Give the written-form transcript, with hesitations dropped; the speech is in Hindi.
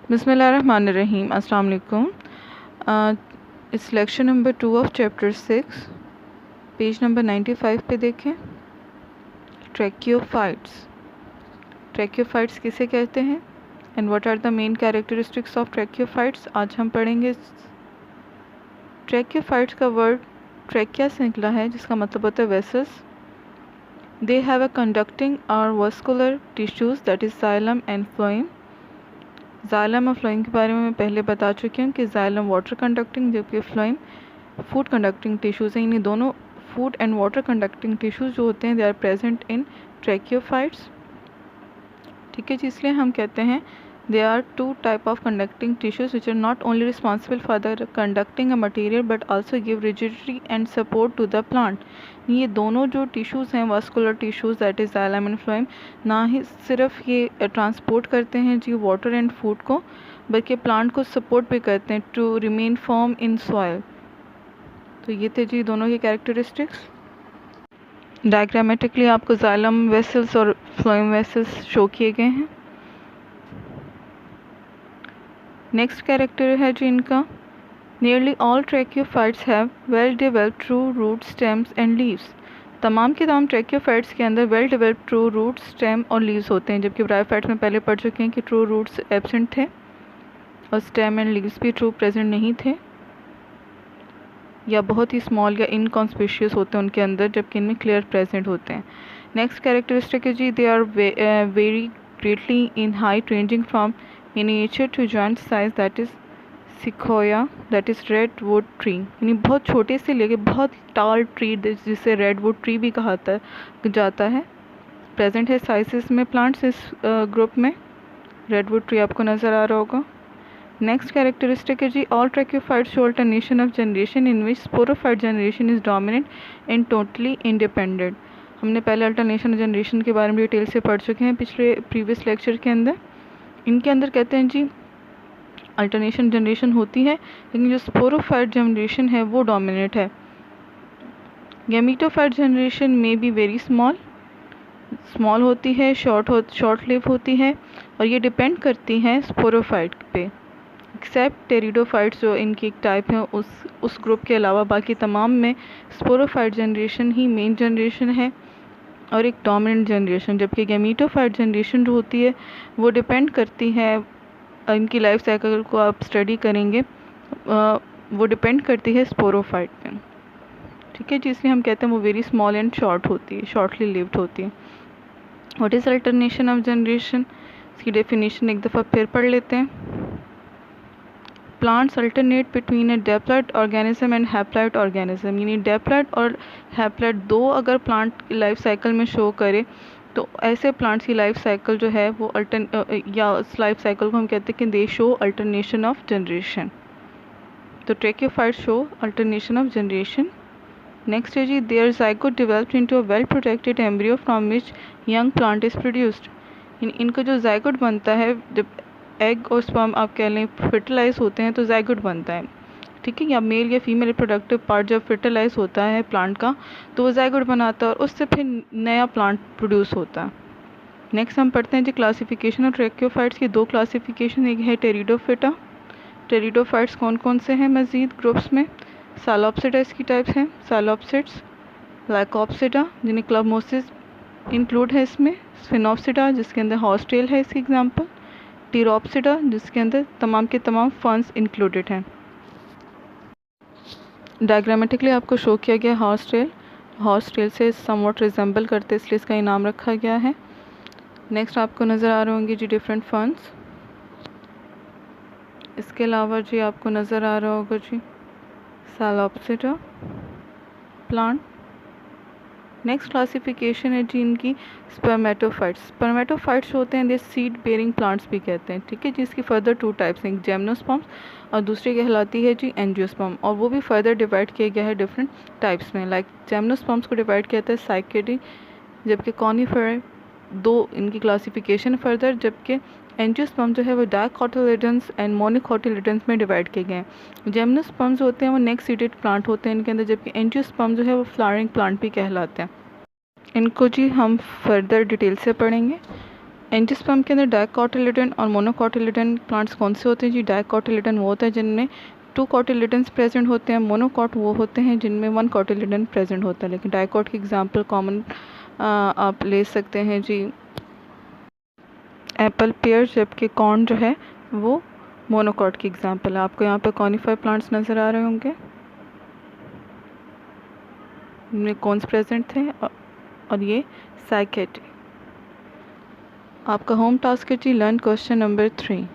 बिस्मिल्लाहिर्रहमानिर्रहीम। अस्सलाम वालेकुम। इस lecture number 2 of chapter 6 page number 95 पे देखें। ट्रैकियोफाइट्स। ट्रैकियोफाइट्स किसे कहते हैं and what are the main characteristics of tracheophytes, आज हम पढ़ेंगे। ट्रैकियोफाइट्स का वर्ड ट्रैकिया से निकला है, जिसका मतलब होता है vessels. They have a conducting और vascular tissues that is xylem and phloem. Xylem और फ्लोएम के बारे में मैं पहले बता चुकी हूँ कि जाइलम वाटर कंडक्टिंग जबकि फ्लोएम फूड कंडक्टिंग टिश्यूज़ हैं। इन्हीं दोनों food and water conducting tissues जो होते हैं दे आर प्रेजेंट इन ट्रैकियोफाइट्स। ठीक है जी, इसलिए हम कहते हैं there are two type of conducting tissues which are not only responsible for the conducting a material but also give rigidity and support to the plant. ये दोनों जो टिश्यूज़ हैं vascular tissues that is xylem and phloem, ना ही सिर्फ ये ट्रांसपोर्ट करते हैं जी वाटर एंड फूड को, बल्कि प्लांट को सपोर्ट भी करते हैं to remain firm in soil. तो ये थे जी दोनों के कैरेक्टरिस्टिक्स। डायग्रामेटिकली आपको जाइलम वेसल्स और फ्लोएम वेसल्स शो किए गए हैं। नेक्स्ट कैरेक्टर है जी इनका, nearly all tracheophytes have well developed true root stems and leaves. तमाम के तमाम ट्रैकियोफाइट्स के अंदर well developed true root stem और लीव्स होते हैं, जबकि ब्रायोफाइट्स में पहले पढ़ चुके हैं कि ट्रू रूट्स एब्सेंट थे और स्टेम एंड लीव्स भी ट्रू प्रेजेंट नहीं थे, या बहुत ही स्मॉल या इनकॉन्स्पिशियस होते हैं उनके अंदर, जबकि इनमें क्लियर प्रेजेंट होते हैं। नेक्स्ट कैरेक्टरिस्टिक है जी, they are very greatly in height ranging from miniature to giant size that is sequoia that is redwood tree. यानी बहुत छोटे से लेके बहुत टाल ट्री जिसे रेड वुड ट्री भी कहा जाता है, प्रेजेंट है साइजेस में प्लांट्स इस ग्रुप में। रेड वुड ट्री आपको नज़र आ रहा होगा। नेक्स्ट कैरेक्टरिस्टिक है जी, all tracheophytes show alternation of generation in which sporophyte generation is dominant and totally independent. हमने पहले अल्टरनेशन जनरेशन के बारे में डिटेल से पढ़ चुके हैं पिछले प्रीवियस लेक्चर के अंदर। इनके अंदर कहते हैं जी अल्टरनेशन जनरेशन होती है, लेकिन जो स्पोरोफाइट जनरेशन है वो डोमिनेट है। गैमीटोफाइट जनरेशन में बी वेरी स्मॉल होती है, शॉर्ट लिव होती है, और ये डिपेंड करती है स्पोरोफाइट पे। एक्सेप्ट टेरिडोफाइट्स जो इनकी एक टाइप है, उस ग्रुप के अलावा बाकी तमाम में स्पोरोफाइट जनरेशन ही मेन जनरेशन है और एक डोमिनेंट जनरेशन, जबकि गैमीटोफाइट जनरेशन जो होती है वो डिपेंड करती है, इनकी लाइफ साइकिल को आप स्टडी करेंगे, वो डिपेंड करती है स्पोरोफाइट पे। ठीक है जी, इसलिए हम कहते हैं वो वेरी स्मॉल एंड शॉर्ट होती है, शॉर्टली लिव्ड होती है। What is alternation of generation, इसकी डेफिनेशन एक दफ़ा फिर पढ़ लेते हैं। Plants alternate between A diploid organism and haploid organism. यानी डिप्लॉइड और हैप्लॉइड दो अगर प्लांट की लाइफ साइकिल में शो करे तो ऐसे प्लांट्स की लाइफ साइकिल जो है वो या उस लाइफ साइकिल को हम कहते हैं कि they show alternation of generation. तो tracheophytes show alternation of generation. Next है जी, their zygote developed into a well protected embryo from which young plant is produced. इनका जो ज़ाइगोट बनता है, जब एग और स्पर्म आप कह लें फर्टिलाइज होते हैं तो ज़ाइगोट बनता है। ठीक है, या मेल या फीमेल रिप्रोडक्टिव पार्ट जब फर्टिलाइज होता है प्लांट का तो वो ज़ाइगोट बनाता है और उससे फिर नया प्लांट प्रोड्यूस होता है। नेक्स्ट हम पढ़ते हैं जी क्लासिफिकेशन ऑफ ट्रैकियोफाइट्स की। दो क्लासिफिकेशन, एक है टेरिडोफिटा। टेरिडोफाइट्स कौन कौन से हैं मज़ीद ग्रुप्स में, सालोप्सिडा इसकी टाइप्स हैं, सालोप्सिड्स, लाइकोप्सिडा जिन्हें क्लबमोसिस इंक्लूड है इसमें, स्फिनोप्सिडा जिसके अंदर हॉर्सटेल है इसकी एग्जांपल, टीरोप्सिडा जिसके अंदर तमाम के तमाम फर्न्स इंक्लूडेड हैं। डायग्रामेटिकली आपको शो किया गया हॉर्सटेल से समवॉट रिजेंबल करते इसलिए इसका इनाम रखा गया है। नेक्स्ट आपको नज़र आ रहे होंगे जी डिफरेंट फर्न्स। इसके अलावा जी आपको नज़र आ रहा होगा जी सालोप्सिडा प्लांट। नेक्स्ट क्लासिफिकेशन है जी इनकी स्पर्मेटोफाइट्स। स्पर्मेटोफाइट्स होते हैं दे सीड बेयरिंग प्लांट्स भी कहते हैं। ठीक है जी, इसकी फर्दर टू टाइप्स हैं, जेमनोस्पर्म्स और दूसरी कहलाती है जी एंजियोस्पर्म, और वो भी फर्दर डिवाइड किया गया है डिफरेंट टाइप्स में। लाइक जेमनोस्पर्म्स को डिवाइड किया जाता है साइकेडी, जबकि कॉनिफेरा दो इनकी क्लासिफिकेशन फर्दर, जबकि एंजियोस्पर्म जो है वो डाइकोटिलेडन्स एंड मोनोकोटिलेडन्स में डिवाइड किए गए हैं। जेमनोस्पर्म्स होते हैं वो नेक्स्ट सीडेड प्लांट होते हैं इनके अंदर, जबकि एंजियोस्पर्म जो है वो फ्लावरिंग प्लांट भी कहलाते हैं। इनको जी हम फर्दर डिटेल से पढ़ेंगे। एंजियोस्पर्म के अंदर डाइकोटिलेडन और मोनोकोटिलेडन प्लांट्स कौन से होते हैं जी? डाइकोटिलेडन वो होता है जिनमें 2 कोटिलेडन्स प्रेजेंट होते हैं, मोनोकॉट वो होते हैं जिनमें 1 कोटिलेडन प्रेजेंट होता है। लेकिन डाइकोट की एग्जांपल कॉमन आप ले सकते हैं जी एप्पल, पेयर, जबकि कॉर्न जो है वो मोनोकॉट की एग्जांपल है। आपको यहाँ पे कॉनिफर प्लांट्स नज़र आ रहे होंगे, इनमें कॉन्स प्रेजेंट थे और ये साइकेटी। आपका होम टास्क है जी लर्न क्वेश्चन नंबर 3।